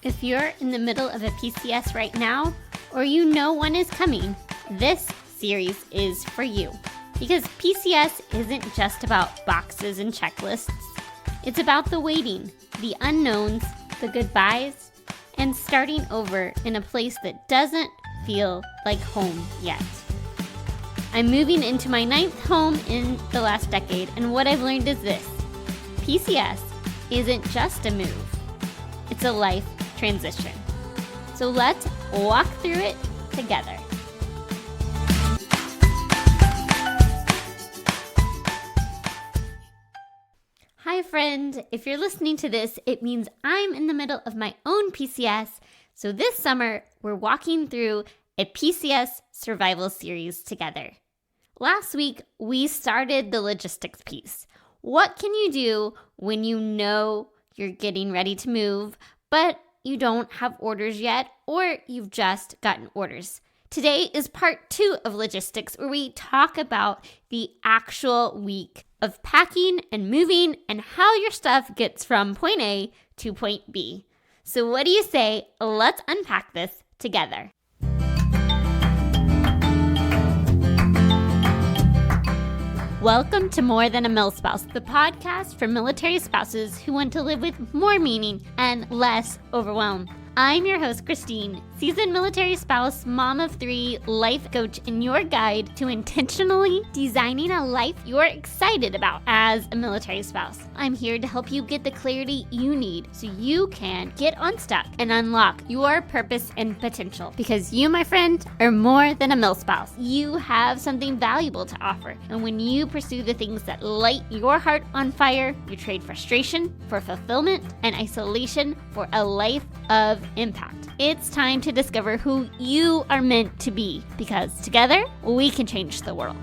If you're in the middle of a PCS right now, or you know one is coming, this series is for you. Because PCS isn't just about boxes and checklists. It's about the waiting, the unknowns, the goodbyes, and starting over in a place that doesn't feel like home yet. I'm moving into my 9th home in the last decade, and what I've learned is this: PCS isn't just a move, it's a life transition. So let's walk through it together. Hi friend, if you're listening to this, it means I'm in the middle of my own PCS. So this summer, we're walking through a PCS survival series together. Last week, we started the logistics piece. What can you do when you know you're getting ready to move, but you don't have orders yet, or you've just gotten orders? Today is part 2 of logistics, where we talk about the actual week of packing and moving and how your stuff gets from point A to point B. So what do you say? Let's unpack this together. Welcome to More Than a Milspouse, the podcast for military spouses who want to live with more meaning and less overwhelm. I'm your host, Christine, seasoned military spouse, mom of 3, life coach, and your guide to intentionally designing a life you're excited about as a military spouse. I'm here to help you get the clarity you need so you can get unstuck and unlock your purpose and potential. Because you, my friend, are more than a milspouse. You have something valuable to offer. And when you pursue the things that light your heart on fire, you trade frustration for fulfillment and isolation for a life of impact. It's time to discover who you are meant to be, because together we can change the world.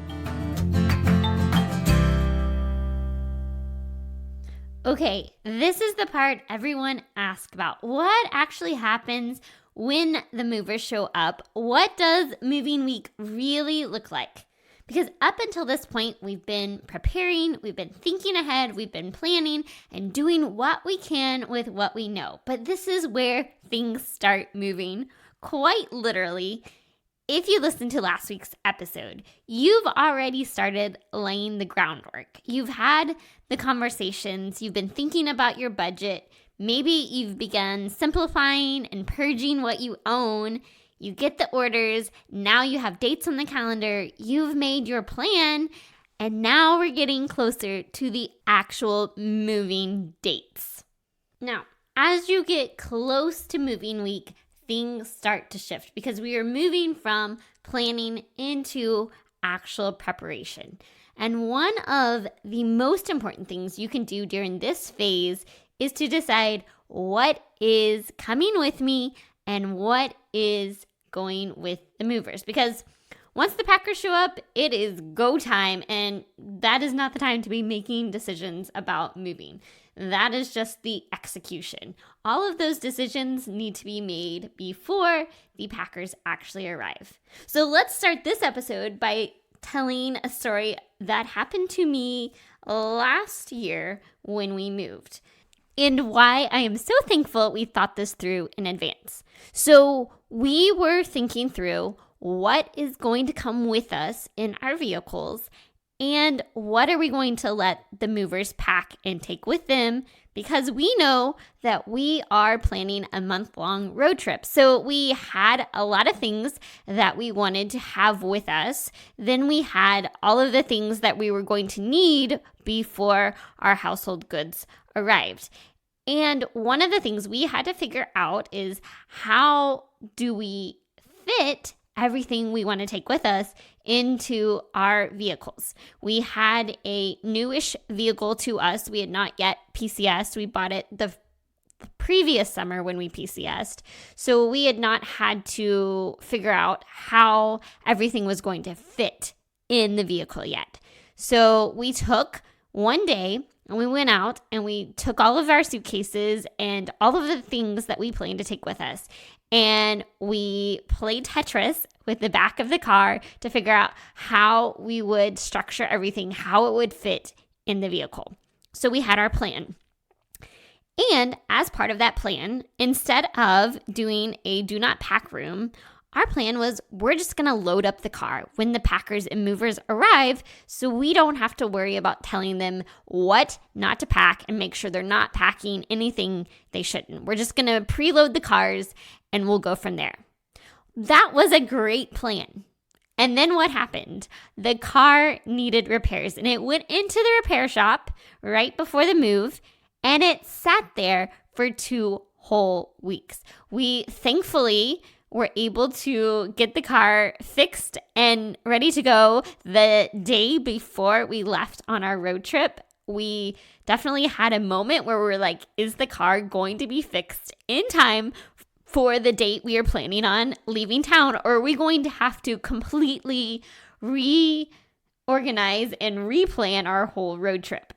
Okay, this is the part everyone asks about. What actually happens when the movers show up? What does moving week really look like? Because up until this point, we've been preparing, we've been thinking ahead, we've been planning and doing what we can with what we know. But this is where things start moving, quite literally. If you listened to last week's episode, you've already started laying the groundwork. You've had the conversations, you've been thinking about your budget. Maybe you've begun simplifying and purging what you own. You get the orders, now you have dates on the calendar, you've made your plan, and now we're getting closer to the actual moving dates. Now, as you get close to moving week, things start to shift because we are moving from planning into actual preparation. And one of the most important things you can do during this phase is to decide what is coming with me and what is going with the movers. Because once the packers show up, it is go time, and that is not the time to be making decisions about moving. That is just the execution. All of those decisions need to be made before the packers actually arrive. So let's start this episode by telling a story that happened to me last year when we moved, and why I am so thankful we thought this through in advance. So we were thinking through what is going to come with us in our vehicles and what are we going to let the movers pack and take with them, because we know that we are planning a month-long road trip. So we had a lot of things that we wanted to have with us. Then we had all of the things that we were going to need before our household goods arrived. And one of the things we had to figure out is, how do we fit everything we want to take with us into our vehicles? We had a newish vehicle to us. We had not yet PCS'd. We bought it the previous summer when we PCS'd. So we had not had to figure out how everything was going to fit in the vehicle yet. So we took one day and we went out and we took all of our suitcases and all of the things that we planned to take with us. And we played Tetris with the back of the car to figure out how we would structure everything, how it would fit in the vehicle. So we had our plan. And as part of that plan, instead of doing a do not pack room, our plan was we're just going to load up the car when the packers and movers arrive so we don't have to worry about telling them what not to pack and make sure they're not packing anything they shouldn't. We're just going to preload the cars and we'll go from there. That was a great plan. And then what happened? The car needed repairs and it went into the repair shop right before the move and it sat there for 2 whole weeks. We thankfully were able to get the car fixed and ready to go the day before we left on our road trip. We definitely had a moment where we were like, is the car going to be fixed in time for the date we are planning on leaving town? Or are we going to have to completely reorganize and replan our whole road trip?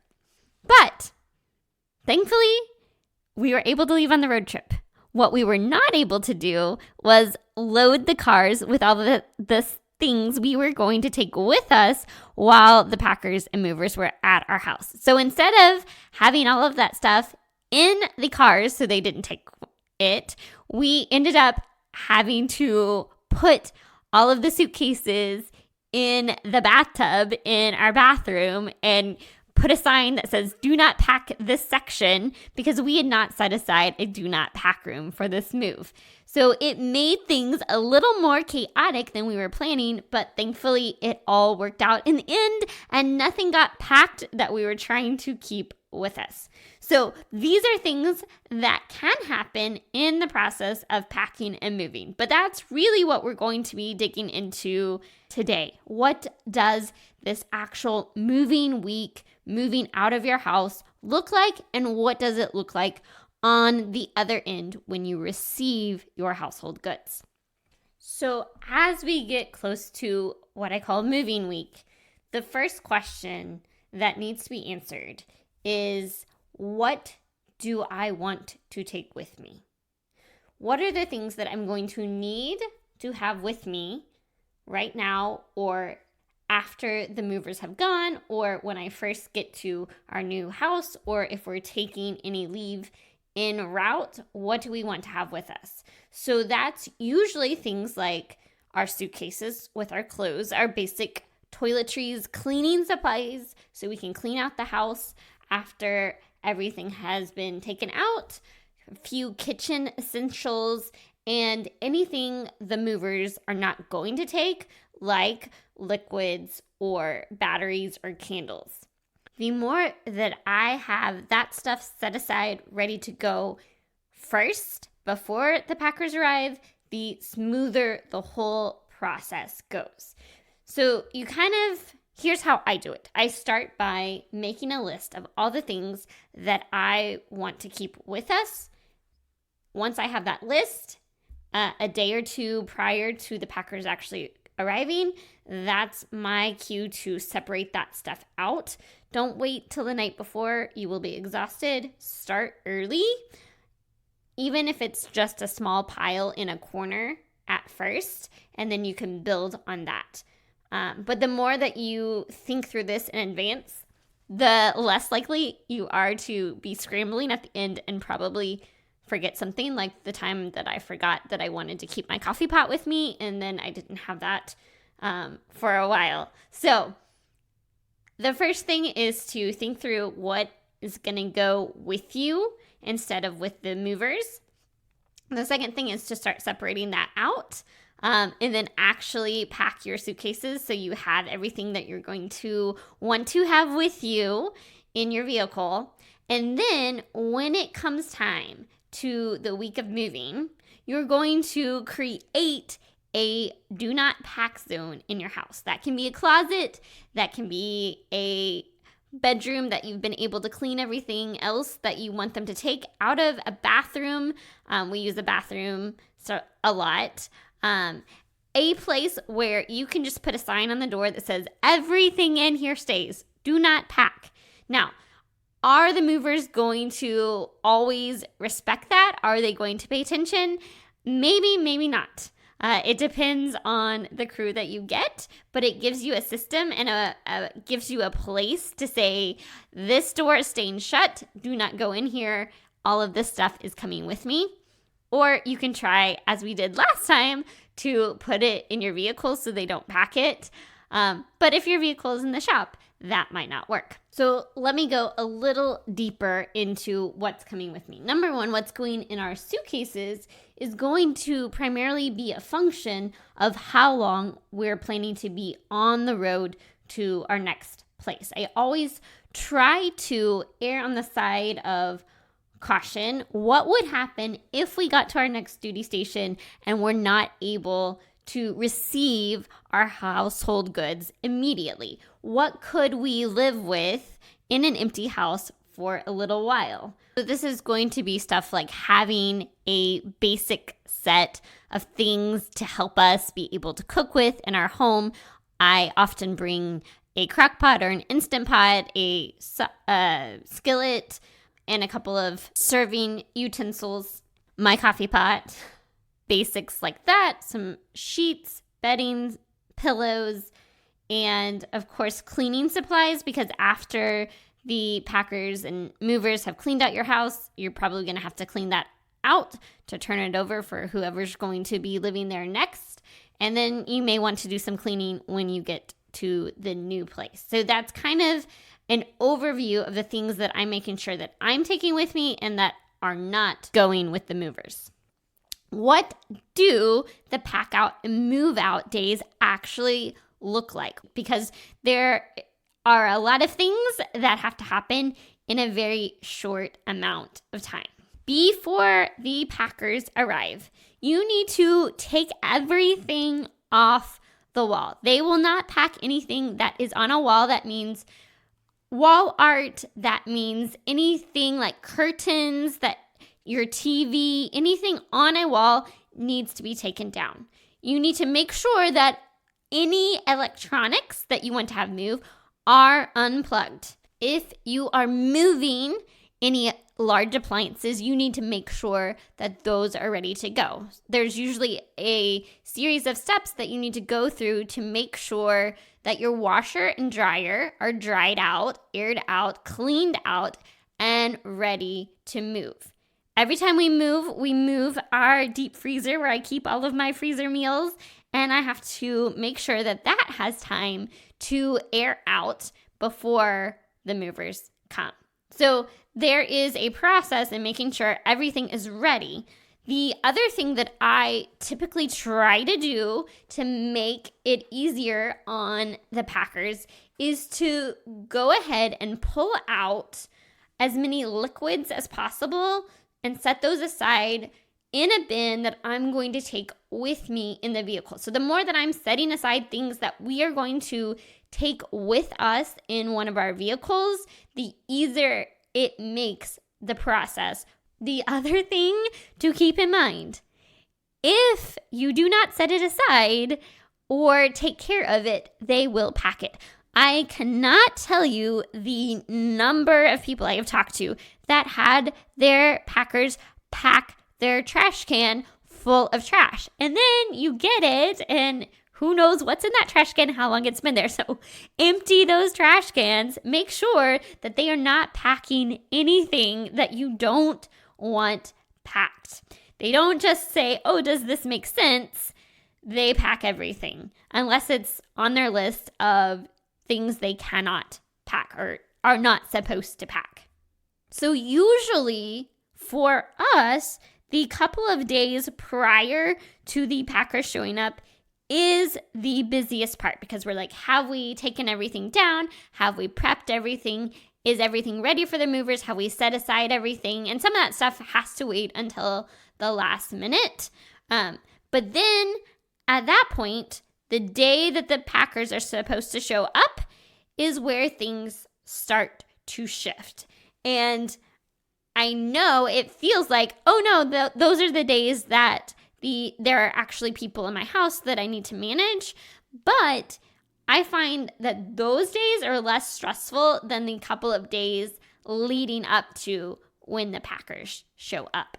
But thankfully, we were able to leave on the road trip. What we were not able to do was load the cars with all the things we were going to take with us while the packers and movers were at our house. So instead of having all of that stuff in the cars so they didn't take it, we ended up having to put all of the suitcases in the bathtub in our bathroom and put a sign that says, do not pack this section, because we had not set aside a do not pack room for this move. So it made things a little more chaotic than we were planning, but thankfully it all worked out in the end and nothing got packed that we were trying to keep with us. So these are things that can happen in the process of packing and moving, but that's really what we're going to be digging into today. What does this actual moving week, moving out of your house look like, and what does it look like on the other end when you receive your household goods? So as we get close to what I call moving week, the first question that needs to be answered is, what do I want to take with me? What are the things that I'm going to need to have with me right now, or after the movers have gone, or when I first get to our new house, or if we're taking any leave en route? What do we want to have with us? So that's usually things like our suitcases with our clothes, our basic toiletries, cleaning supplies, so we can clean out the house after everything has been taken out, a few kitchen essentials, and anything the movers are not going to take, like liquids or batteries or candles. The more that I have that stuff set aside, ready to go first, before the packers arrive, the smoother the whole process goes. So here's how I do it. I start by making a list of all the things that I want to keep with us. Once I have that list, a day or two prior to the packers actually arriving, that's my cue to separate that stuff out. Don't wait till the night before. You will be exhausted. Start early, even if it's just a small pile in a corner at first, and then you can build on that. But the more that you think through this in advance, the less likely you are to be scrambling at the end and probably forget something, like the time that I forgot that I wanted to keep my coffee pot with me, and then I didn't have that for a while. So the first thing is to think through what is going to go with you instead of with the movers. The second thing is to start separating that out, and then actually pack your suitcases so you have everything that you're going to want to have with you in your vehicle. And then when it comes time to the week of moving, you're going to create a do not pack zone in your house. That can be a closet, that can be a bedroom that you've been able to clean everything else that you want them to take out of, a bathroom. We use a bathroom a lot. A place where you can just put a sign on the door that says, everything in here stays. Do not pack. Now, are the movers going to always respect that? Are they going to pay attention? Maybe, maybe not. It depends on the crew that you get, but it gives you a system and gives you a place to say, this door is staying shut. Do not go in here all of this stuff is coming with me. Or you can try, as we did last time, to put it in your vehicle so they don't pack it. But if your vehicle is in the shop, that might not work. So let me go a little deeper into what's coming with me. Number one, what's going in our suitcases is going to primarily be a function of how long we're planning to be on the road to our next place. I always try to err on the side of caution. What would happen if we got to our next duty station and we're not able to receive our household goods immediately? What could we live with in an empty house for a little while? So this is going to be stuff like having a basic set of things to help us be able to cook with in our home. I often bring a crock pot or an Instant Pot, a skillet, and a couple of serving utensils, my coffee pot, basics like that, some sheets, bedding, pillows, and of course cleaning supplies, because after the packers and movers have cleaned out your house, you're probably going to have to clean that out to turn it over for whoever's going to be living there next. And then you may want to do some cleaning when you get to the new place. So that's kind of an overview of the things that I'm making sure that I'm taking with me and that are not going with the movers. What do the pack out and move out days actually look like? Because there are a lot of things that have to happen in a very short amount of time. Before the packers arrive, you need to take everything off the wall. They will not pack anything that is on a wall. That means wall art. That means anything like curtains, that your TV, anything on a wall needs to be taken down. You need to make sure that any electronics that you want to have move are unplugged. If you are moving any large appliances, you need to make sure that those are ready to go. There's usually a series of steps that you need to go through to make sure that your washer and dryer are dried out, aired out, cleaned out, and ready to move. Every time we move our deep freezer where I keep all of my freezer meals, and I have to make sure that that has time to air out before the movers come. So there is a process in making sure everything is ready. The other thing that I typically try to do to make it easier on the packers is to go ahead and pull out as many liquids as possible and set those aside in a bin that I'm going to take with me in the vehicle. So the more that I'm setting aside things that we are going to take with us in one of our vehicles, the easier it makes the process. The other thing to keep in mind, if you do not set it aside or take care of it, they will pack it. I cannot tell you the number of people I have talked to that had their packers pack their trash can full of trash. And then you get it, and who knows what's in that trash can, how long it's been there. So empty those trash cans. Make sure that they are not packing anything that you don't want packed. They don't just say, oh, does this make sense? They pack everything, unless it's on their list of things they cannot pack or are not supposed to pack. So usually for us, the couple of days prior to the packers showing up is the busiest part, because we're like, have we taken everything down? Have we prepped everything? Is everything ready for the movers? Have we set aside everything? And some of that stuff has to wait until the last minute. But then at that point, the day that the packers are supposed to show up is where things start to shift. And I know it feels like, oh no, those are the days that there are actually people in my house that I need to manage. But I find that those days are less stressful than the couple of days leading up to when the packers show up.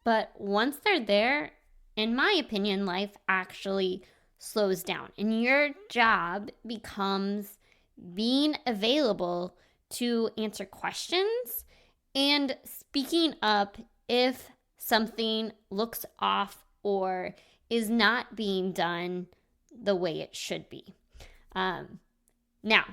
But once they're there, in my opinion, life actually slows down, and your job becomes being available to answer questions and speaking up if something looks off or is not being done the way it should be. Now,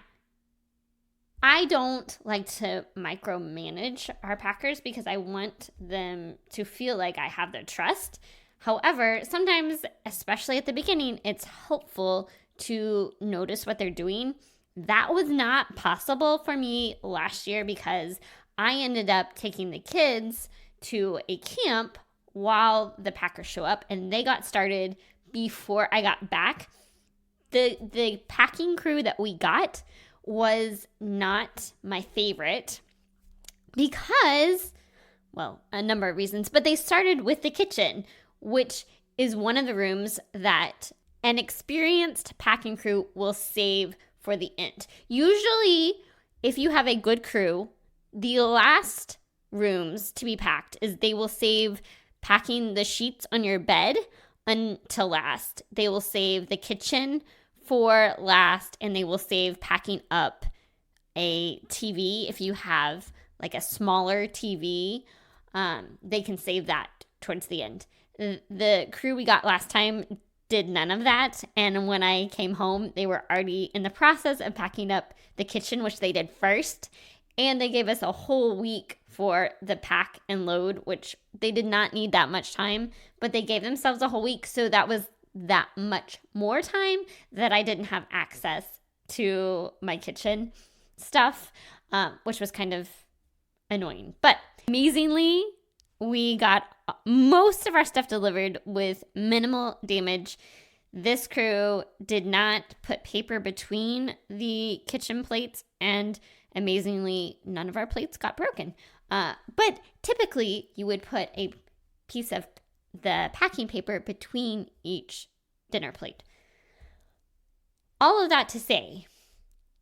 I don't like to micromanage our packers because I want them to feel like I have their trust. However, sometimes, especially at the beginning, it's helpful to notice what they're doing. That was not possible for me last year because I ended up taking the kids to a camp while the packers show up, and they got started before I got back. The packing crew that we got was not my favorite because, well, a number of reasons, but they started with the kitchen, which is one of the rooms that an experienced packing crew will save for the end. Usually, if you have a good crew, the last rooms to be packed is they will save packing the sheets on your bed until last. They will save the kitchen for last, and they will save packing up a TV. If you have like a smaller TV, they can save that towards the end. The crew we got last time did none of that, and when I came home, they were already in the process of packing up the kitchen, which they did first, and they gave us a whole week for the pack and load, which they did not need that much time, but they gave themselves a whole week, so that was that much more time that I didn't have access to my kitchen stuff, which was kind of annoying. But amazingly, we got most of our stuff delivered with minimal damage. This crew did not put paper between the kitchen plates, and amazingly, none of our plates got broken. But typically, you would put a piece of the packing paper between each dinner plate. All of that to say,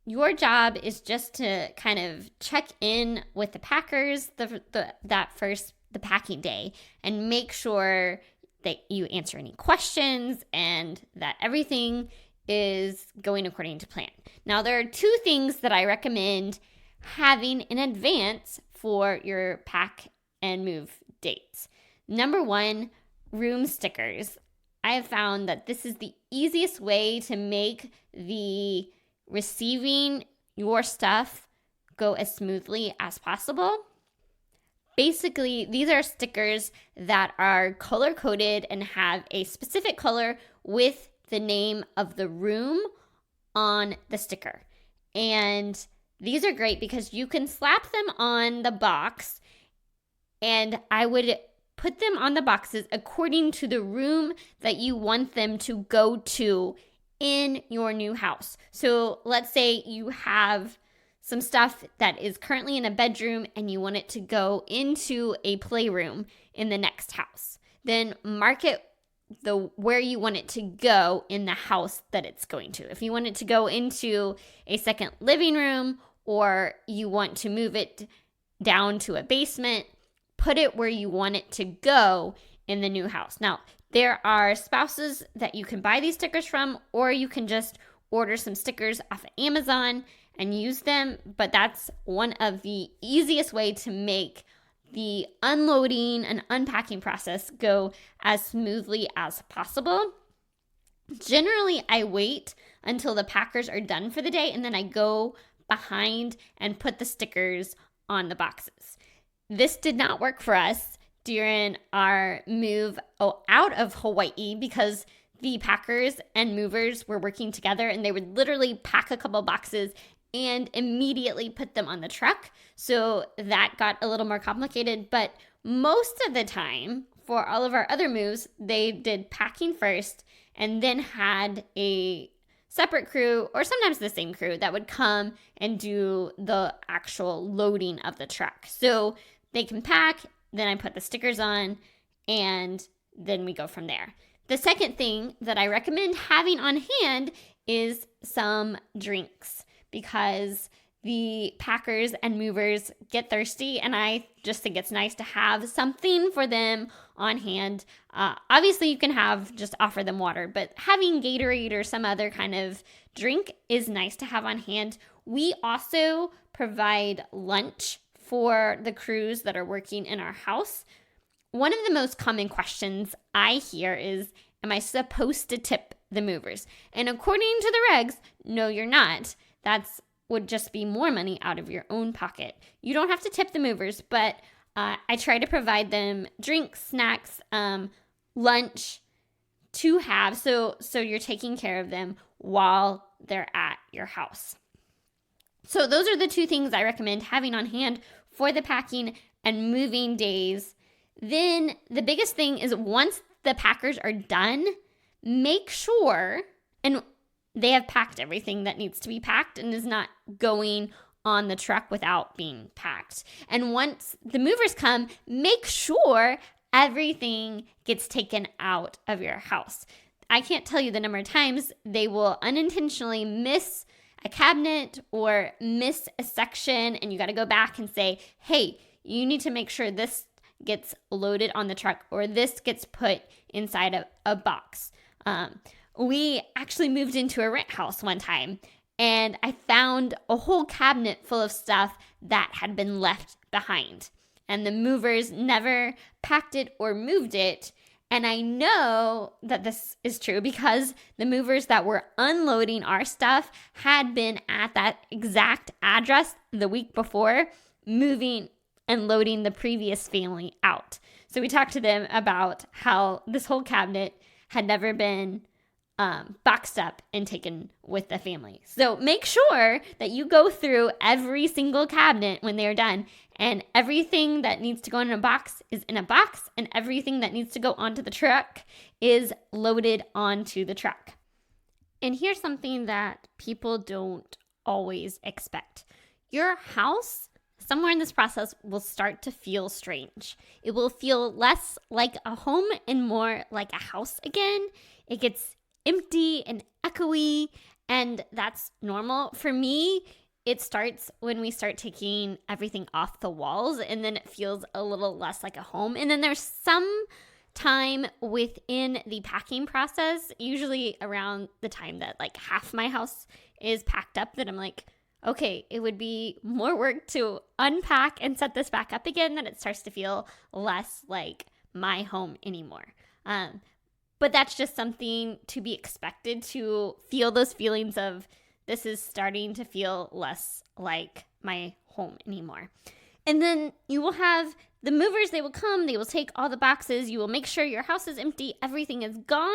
your job is just to kind of check in with the packers the packing day and make sure that you answer any questions and that everything is going according to plan. Now, there are two things that I recommend having in advance for your pack and move dates. Number one, room stickers. I have found that this is the easiest way to make the receiving your stuff go as smoothly as possible. Basically, these are stickers that are color-coded and have a specific color with the name of the room on the sticker. And these are great because you can slap them on the box, and I would put them on the boxes according to the room that you want them to go to in your new house. So let's say you have some stuff that is currently in a bedroom and you want it to go into a playroom in the next house. Then mark it where you want it to go in the house that it's going to. If you want it to go into a second living room or you want to move it down to a basement, put it where you want it to go in the new house. Now, there are spouses that you can buy these stickers from, or you can just order some stickers off of Amazon and use them, but that's one of the easiest way to make the unloading and unpacking process go as smoothly as possible. Generally, I wait until the packers are done for the day, and then I go behind and put the stickers on the boxes. This did not work for us during our move out of Hawaii because the packers and movers were working together, and they would literally pack a couple boxes and immediately put them on the truck. So that got a little more complicated. But most of the time, for all of our other moves, they did packing first and then had a separate crew, or sometimes the same crew, that would come and do the actual loading of the truck. So they can pack, then I put the stickers on, and then we go from there. The second thing that I recommend having on hand is some drinks, because the packers and movers get thirsty, and I just think it's nice to have something for them on hand. Obviously, you can offer them water, but having Gatorade or some other kind of drink is nice to have on hand. We also provide lunch for the crews that are working in our house, one of the most common questions I hear is, am I supposed to tip the movers? And according to the regs, no, you're not. That's would just be more money out of your own pocket. You don't have to tip the movers, but I try to provide them drinks, snacks, lunch to have, so you're taking care of them while they're at your house. So those are the two things I recommend having on hand for the packing and moving days. Then the biggest thing is once the packers are done, make sure, and they have packed everything that needs to be packed and is not going on the truck without being packed. And once the movers come, make sure everything gets taken out of your house. I can't tell you the number of times they will unintentionally miss a cabinet or miss a section, and you got to go back and say, hey, you need to make sure this gets loaded on the truck or this gets put inside of a box. We actually moved into a rent house one time, and I found a whole cabinet full of stuff that had been left behind. And the movers never packed it or moved it. And I know that this is true because the movers that were unloading our stuff had been at that exact address the week before, moving and loading the previous family out. So we talked to them about how this whole cabinet had never been boxed up and taken with the family. So make sure that you go through every single cabinet when they're done, and everything that needs to go in a box is in a box, and everything that needs to go onto the truck is loaded onto the truck. And here's something that people don't always expect. Your house, somewhere in this process, will start to feel strange. It will feel less like a home and more like a house again. It gets empty and echoey, and that's normal. For me, it starts when we start taking everything off the walls, and then it feels a little less like a home. And then there's some time within the packing process, usually around the time that like half my house is packed up, that I'm like, okay, it would be more work to unpack and set this back up again, that it starts to feel less like my home anymore. But that's just something to be expected, to feel those feelings of this is starting to feel less like my home anymore. And then you will have the movers, they will come, they will take all the boxes, you will make sure your house is empty, everything is gone.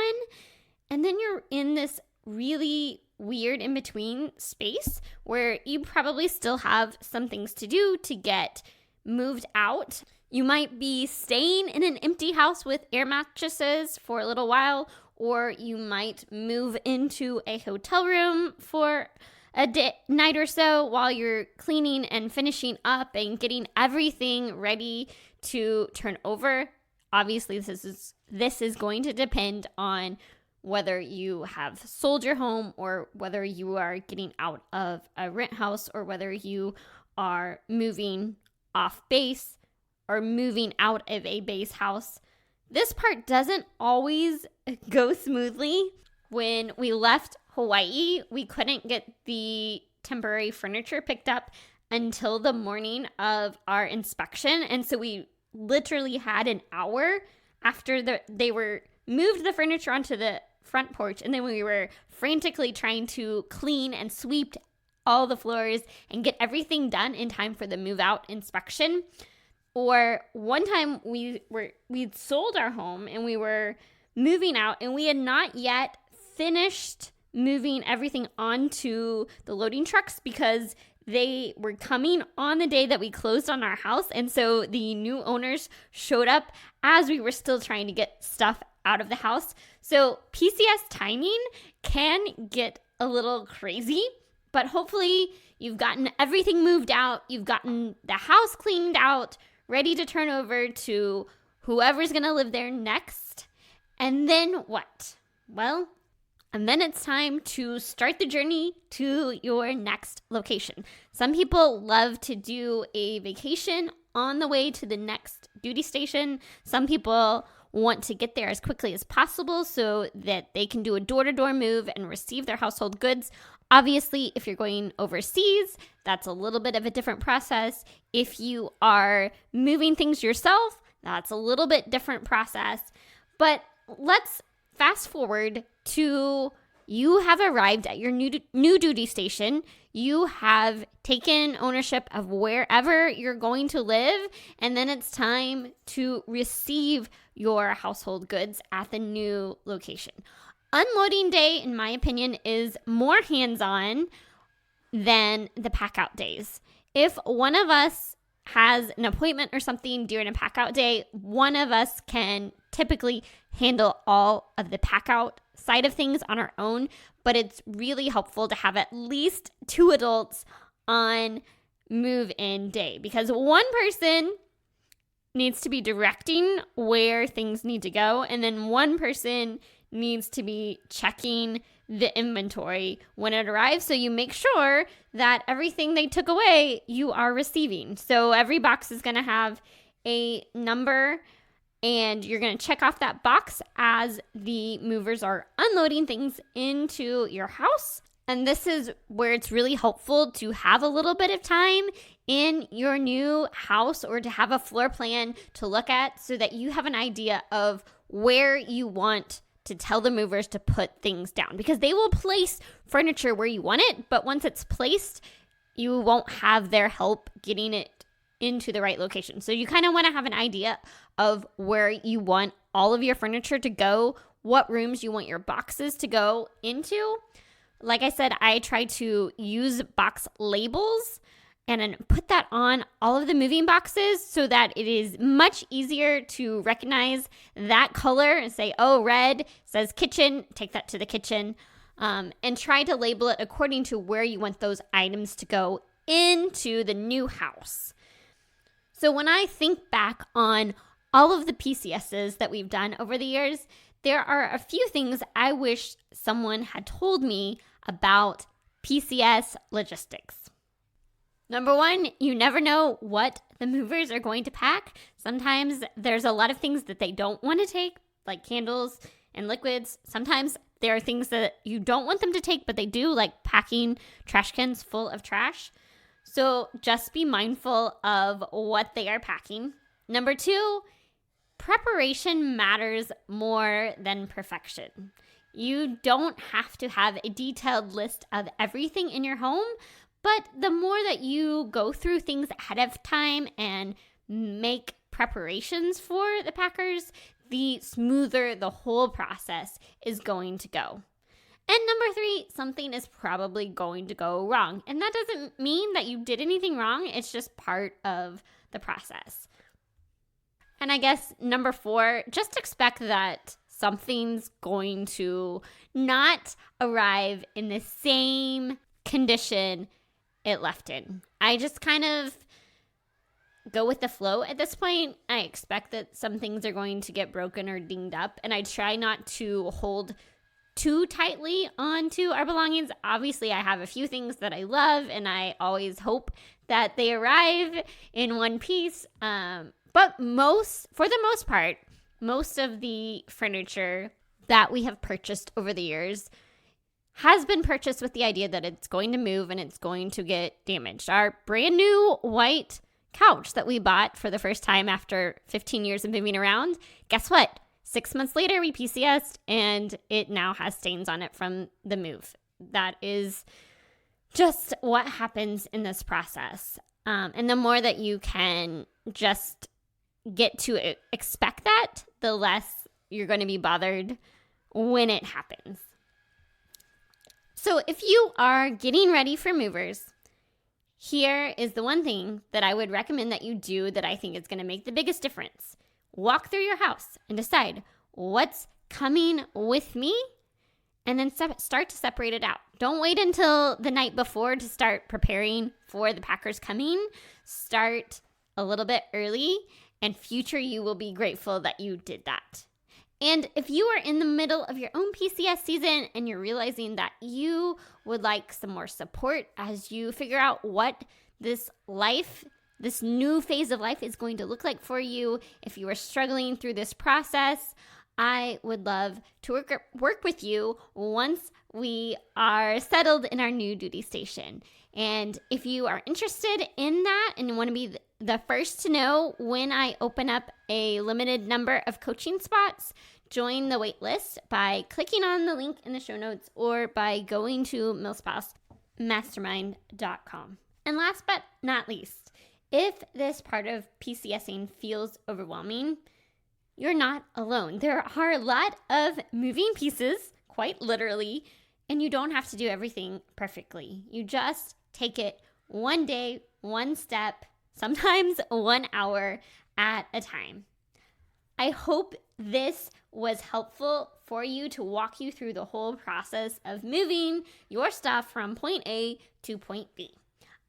And then you're in this really weird in-between space where you probably still have some things to do to get moved out. You might be staying in an empty house with air mattresses for a little while, or you might move into a hotel room for a night or so while you're cleaning and finishing up and getting everything ready to turn over. Obviously, this is going to depend on whether you have sold your home or whether you are getting out of a rent house or whether you are moving off base or moving out of a base house. This part doesn't always go smoothly. When we left Hawaii, we couldn't get the temporary furniture picked up until the morning of our inspection. And so we literally had an hour after they were moved the furniture onto the front porch. And then we were frantically trying to clean and sweep all the floors and get everything done in time for the move out inspection. Or one time we'd sold our home and we were moving out and we had not yet finished moving everything onto the loading trucks because they were coming on the day that we closed on our house. And so the new owners showed up as we were still trying to get stuff out of the house. So PCS timing can get a little crazy, but hopefully you've gotten everything moved out. You've gotten the house cleaned out, ready to turn over to whoever's going to live there next. And then what? Well, and then it's time to start the journey to your next location. Some people love to do a vacation on the way to the next duty station. Some people want to get there as quickly as possible so that they can do a door-to-door move and receive their household goods. Obviously, if you're going overseas, that's a little bit of a different process. If you are moving things yourself, that's a little bit different process. But let's fast forward to you have arrived at your new duty station. You have taken ownership of wherever you're going to live, and then it's time to receive your household goods at the new location. Unloading day, in my opinion, is more hands-on than the pack-out days. If one of us has an appointment or something during a pack-out day, one of us can typically handle all of the pack-out side of things on our own, but it's really helpful to have at least 2 adults on move-in day because one person needs to be directing where things need to go, and then one person needs to be checking the inventory when it arrives, so you make sure that everything they took away, you are receiving. So every box is going to have a number, and you're going to check off that box as the movers are unloading things into your house. And this is where it's really helpful to have a little bit of time in your new house or to have a floor plan to look at so that you have an idea of where you want to tell the movers to put things down, because they will place furniture where you want it, but once it's placed, you won't have their help getting it into the right location. So you kind of want to have an idea of where you want all of your furniture to go, what rooms you want your boxes to go into. Like I said, I try to use box labels and then put that on all of the moving boxes so that it is much easier to recognize that color and say, oh, red says kitchen, take that to the kitchen, and try to label it according to where you want those items to go into the new house. So when I think back on all of the PCSs that we've done over the years, there are a few things I wish someone had told me about PCS logistics. Number one, you never know what the movers are going to pack. Sometimes there's a lot of things that they don't want to take, like candles and liquids. Sometimes there are things that you don't want them to take, but they do, like packing trash cans full of trash. So just be mindful of what they are packing. Number two, preparation matters more than perfection. You don't have to have a detailed list of everything in your home, but the more that you go through things ahead of time and make preparations for the packers, the smoother the whole process is going to go. And number three, something is probably going to go wrong. And that doesn't mean that you did anything wrong. It's just part of the process. And I guess number four, just expect that something's going to not arrive in the same condition it left in. I just kind of go with the flow at this point. I expect that some things are going to get broken or dinged up, and I try not to hold too tightly onto our belongings. Obviously, I have a few things that I love, and I always hope that they arrive in one piece. But for the most part, most of the furniture that we have purchased over the years has been purchased with the idea that it's going to move and it's going to get damaged. Our brand new white couch that we bought for the first time after 15 years of moving around, guess what? 6 months later, we PCS'd and it now has stains on it from the move. That is just what happens in this process. And the more that you can just get to expect that, the less you're going to be bothered when it happens. So if you are getting ready for movers, here is the one thing that I would recommend that you do that I think is going to make the biggest difference. Walk through your house and decide what's coming with me, and then start to separate it out. Don't wait until the night before to start preparing for the packers coming. Start a little bit early, and future you will be grateful that you did that. And if you are in the middle of your own PCS season and you're realizing that you would like some more support as you figure out what this life this new phase of life is going to look like for you. If you are struggling through this process, I would love to work with you once we are settled in our new duty station. And if you are interested in that and want to be the first to know when I open up a limited number of coaching spots, join the wait list by clicking on the link in the show notes or by going to milspousemastermind.com. And last but not least, if this part of PCSing feels overwhelming, you're not alone. There are a lot of moving pieces, quite literally, and you don't have to do everything perfectly. You just take it one day, one step, sometimes 1 hour at a time. I hope this was helpful for you to walk you through the whole process of moving your stuff from point A to point B.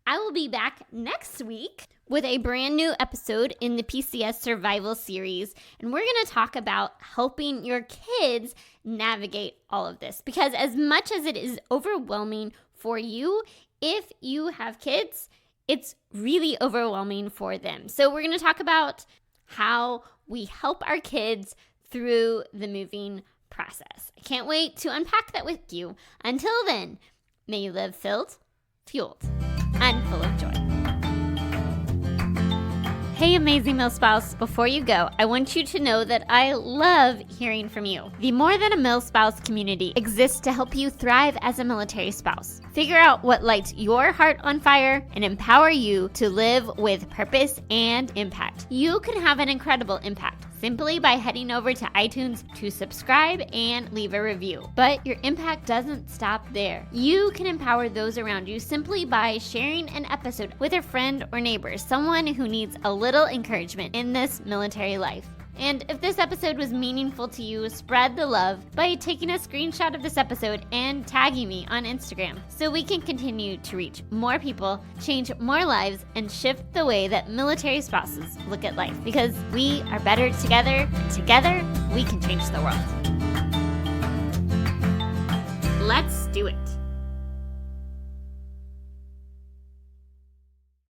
I will be back next week with a brand new episode in the PCS Survival Series, and we're going to talk about helping your kids navigate all of this. Because as much as it is overwhelming for you, if you have kids, it's really overwhelming for them. So we're going to talk about how we help our kids through the moving process. I can't wait to unpack that with you. Until then, may you live filled, fueled, and full of joy. Hey, amazing milspouse, before you go, I want you to know that I love hearing from you. The More Than a Milspouse community exists to help you thrive as a military spouse. Figure out what lights your heart on fire and empower you to live with purpose and impact. You can have an incredible impact simply by heading over to iTunes to subscribe and leave a review. But your impact doesn't stop there. You can empower those around you simply by sharing an episode with a friend or neighbor, someone who needs a little encouragement in this military life. And if this episode was meaningful to you, spread the love by taking a screenshot of this episode and tagging me on Instagram so we can continue to reach more people, change more lives, and shift the way that military spouses look at life. Because we are better together, and together we can change the world. Let's do it.